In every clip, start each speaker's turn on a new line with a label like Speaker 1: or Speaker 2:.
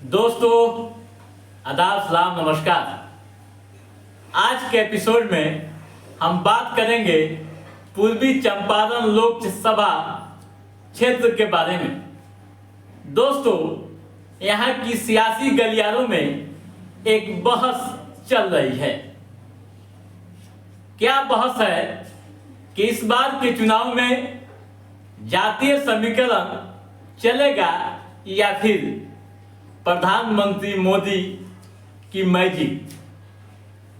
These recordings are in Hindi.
Speaker 1: दोस्तों, आदाब, सलाम, नमस्कार। आज के एपिसोड में हम बात करेंगे पूर्वी चंपारण लोकसभा क्षेत्र के बारे में। दोस्तों, यहाँ की सियासी गलियारों में एक बहस चल रही है। क्या बहस है कि इस बार के चुनाव में जातीय समीकरण चलेगा या फिर प्रधानमंत्री मोदी की मैजिक,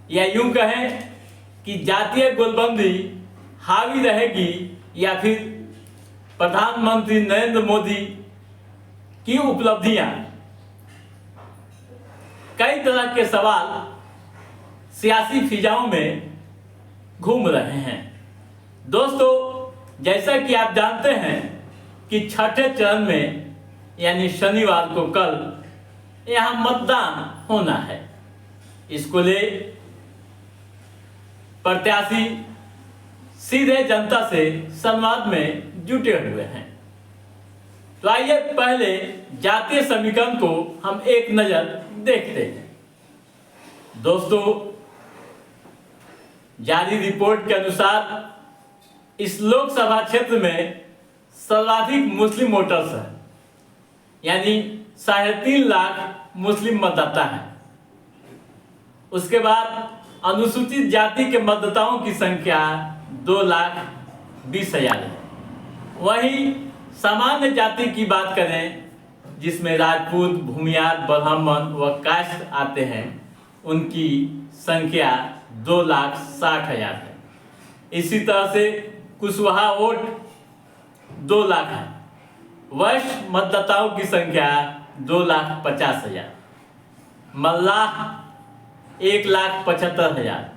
Speaker 1: या यूं कहें कि जातीय गोलबंदी हावी रहेगी या फिर प्रधानमंत्री नरेंद्र मोदी की उपलब्धियां। कई तरह के सवाल सियासी फिजाओं में घूम रहे हैं। दोस्तों, जैसा कि आप जानते हैं कि छठे चरण में यानी शनिवार को कल यहाँ मतदान होना है। इसको ले प्रत्याशी सीधे जनता से संवाद में जुटे हुए हैं। तो आइए पहले जातीय समीकरण को हम एक नजर देखते हैं। दोस्तों, जारी रिपोर्ट के अनुसार इस लोकसभा क्षेत्र में सर्वाधिक मुस्लिम वोटर्स हैं, यानी 3.5 लाख मुस्लिम मतदाता हैं। उसके बाद अनुसूचित जाति के मतदाताओं की संख्या 2,20,000 है। वहीं सामान्य जाति की बात करें, जिसमें राजपूत, भूमियार, ब्राह्मण व कास्ट आते हैं, उनकी संख्या 2,60,000 है। इसी तरह से कुशवाहा वोट 2 लाख है। वरिष्ठ मतदाताओं की संख्या 2,50,000, मल्लाह 1,75,000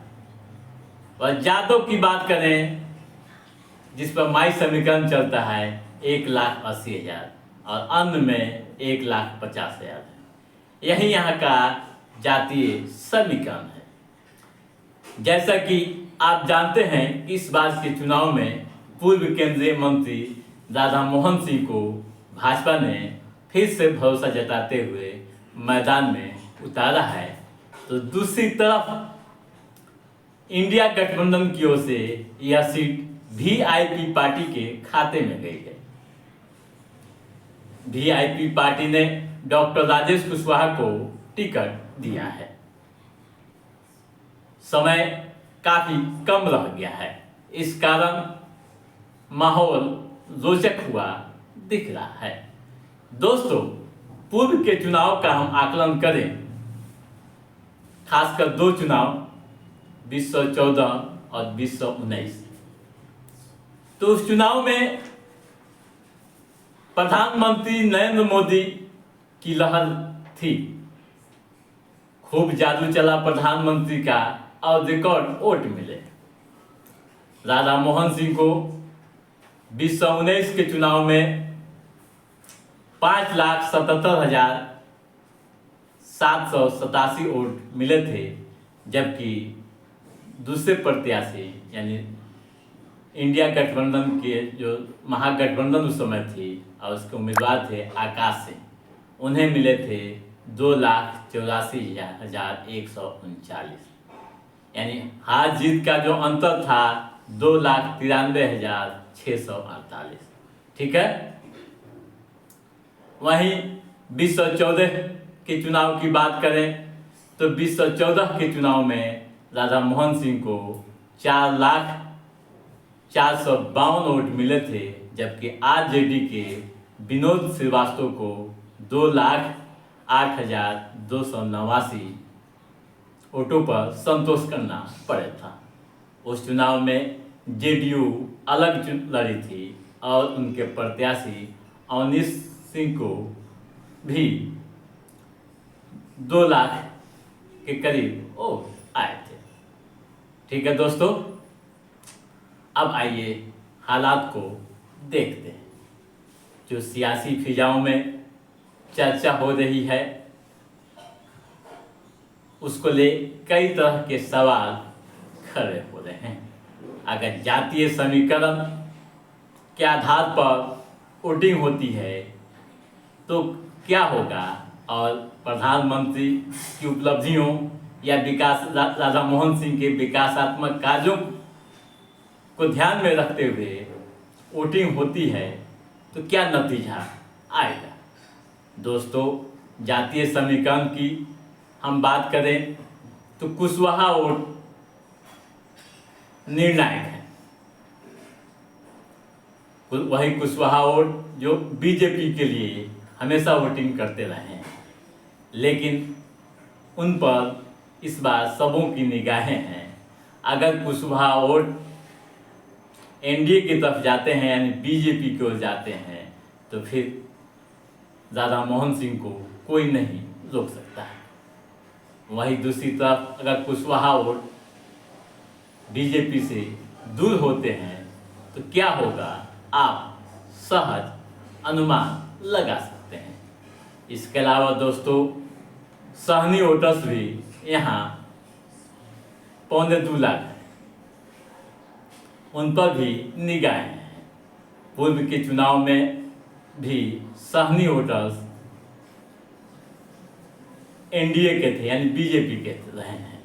Speaker 1: और जादव की बात करें, जिस पर माई समीकरण चलता है, 1,80,000 और अन्य में 1,50,000 है। यही यहाँ का जातीय समीकरण है। जैसा कि आप जानते हैं कि इस बार के चुनाव में पूर्व केंद्रीय मंत्री राधा मोहन सिंह को भाजपा ने फिर से भरोसा जताते हुए मैदान में उतारा है। तो दूसरी तरफ इंडिया गठबंधन की ओर से यह सीट वीआईपी पार्टी के खाते में गई है। वीआईपी पार्टी ने डॉक्टर राजेश कुशवाहा को टिकट दिया है। समय काफी कम रह गया है, इस कारण माहौल रोचक हुआ दिख रहा है। दोस्तों, पूर्व के चुनाव का हम आकलन करें, खासकर 2 चुनाव 2014 और 2019, तो उस चुनाव में प्रधानमंत्री नरेंद्र मोदी की लहर थी। खूब जादू चला प्रधानमंत्री का और रिकॉर्ड वोट मिले। राधा मोहन सिंह को 2019 के चुनाव में 5,77,787 वोट मिले थे, जबकि दूसरे प्रत्याशी यानी इंडिया गठबंधन के जो महागठबंधन उस समय थी और उसके उम्मीदवार थे आकाश सिंह, उन्हें मिले थे 2,84,139, यानी हार जीत का जो अंतर था 2,93,648। ठीक है। वहीं 2014 के चुनाव की बात करें तो 2014 के चुनाव में राधा मोहन सिंह को 4,452 वोट मिले थे, जबकि आरजेडी के विनोद श्रीवास्तव को 2,08,289 वोटों पर संतोष करना पड़ा था। उस चुनाव में जेडीयू अलग लड़ी थी और उनके प्रत्याशी अवनीश सिंह को भी 2 लाख के करीब वोट आए थे। ठीक है दोस्तों, अब आइए हालात को देखते हैं। जो सियासी फिजाओं में चर्चा हो रही है, उसको ले कई तरह के सवाल खड़े हो रहे हैं। अगर जातीय समीकरण के आधार पर वोटिंग होती है तो क्या होगा और प्रधानमंत्री की उपलब्धियों या राधा मोहन सिंह के विकासात्मक कार्यों को ध्यान में रखते हुए वोटिंग होती है तो क्या नतीजा आएगा। दोस्तों, जातीय समीकरण की हम बात करें तो कुशवाहा वोट निर्णायक है। वही कुशवाहा वोट जो बीजेपी के लिए हमेशा वोटिंग करते रहे हैं, लेकिन उन पर इस बार सबों की निगाहें हैं। अगर कुशवाहा वोट एनडीए की तरफ जाते हैं यानी बीजेपी की ओर जाते हैं तो फिर राधा मोहन सिंह को कोई नहीं रोक सकता है। वहीं दूसरी तरफ अगर कुशवाहा वोट बीजेपी से दूर होते हैं तो क्या होगा, आप सहज अनुमान लगा सकते हैं। इसके अलावा दोस्तों, सहनी वोटर्स भी यहाँ 2.25 लाख है, उन पर भी निगाहें हैं। पूर्व के चुनाव में भी सहनी वोटर्स एनडीए के थे यानी बीजेपी के रहे हैं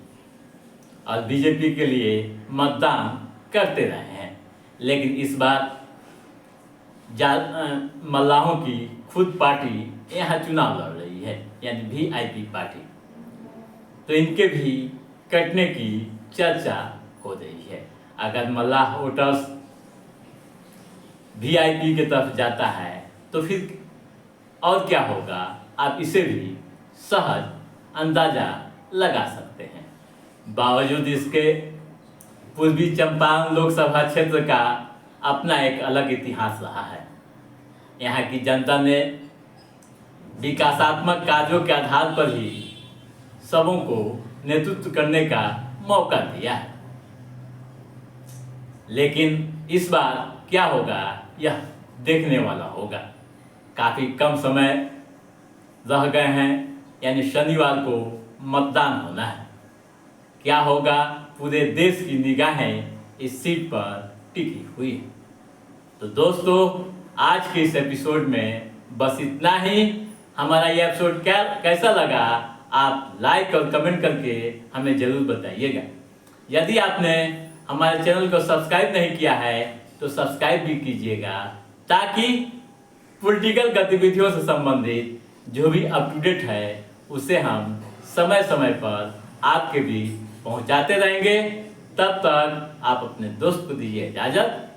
Speaker 1: और बीजेपी के लिए मतदान करते रहे हैं, लेकिन इस बार मल्लाहों की खुद पार्टी यहाँ चुनाव लड़ रही है यानी वीआईपी पार्टी, तो इनके भी कटने की चर्चा हो रही है। अगर मल्लाह वोटर्स वीआईपी की तरफ जाता है तो फिर और क्या होगा, आप इसे भी सहज अंदाजा लगा सकते हैं। बावजूद इसके पूर्वी चंपारण लोकसभा क्षेत्र का अपना एक अलग इतिहास रहा है। यहाँ की जनता ने विकासात्मक कार्यों के आधार पर ही सबों को नेतृत्व करने का मौका दिया है, लेकिन इस बार क्या होगा यह देखने वाला होगा। काफ़ी कम समय रह गए हैं यानी शनिवार को मतदान होना है। क्या होगा, पूरे देश की निगाहें इस सीट पर टिकी हुई है। तो दोस्तों, आज के इस एपिसोड में बस इतना ही। हमारा ये एपिसोड कैसा लगा आप लाइक और कमेंट करके हमें ज़रूर बताइएगा। यदि आपने हमारे चैनल को सब्सक्राइब नहीं किया है तो सब्सक्राइब भी कीजिएगा, ताकि पॉलिटिकल गतिविधियों से संबंधित जो भी अप टू डेट है उसे हम समय समय पर आपके बीच पहुंचाते रहेंगे। तब तक आप अपने दोस्त को दीजिए इजाज़त।